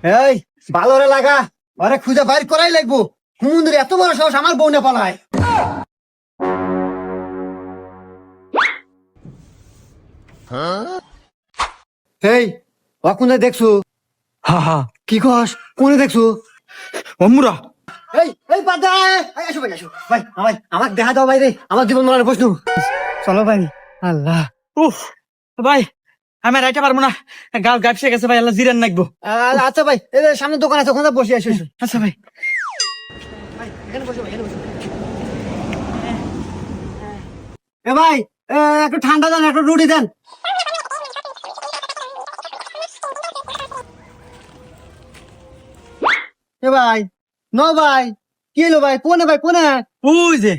এই ভালো রে লাগা, ওরে খুঁজে বাইর করাই লাগবো। হুমুন্দির এত বড় সাহস আমার বউ না পালায়। এই অকুনে দেখছো? হা হা কি কস? কোনে দেখছো? অমুরা এই বাদ দে, আসো ভাই, আসো ভাই, আমাকে দেখা দাও ভাই রে, আমার জীবন মরণের প্রশ্ন। চলো ভাই। আল্লাহ। উফ ভাই আমি আর আইতে পারবো না, গাল গাপসে গেছে ভাই, আল্লাহ জিরান নাকবো। আচ্ছা ভাই, এই যে সামনে দোকান আছে, ওখানে বসে আসো। আচ্ছা ভাই। এখানে বসো ভাই, এখানে বসো। এ ভাই, একটু ঠান্ডা দেন, একটু রুটি দেন। এ ভাই, ন ভাই, কি হলো ভাই? কোনে ভাই, কোনে? ওই যে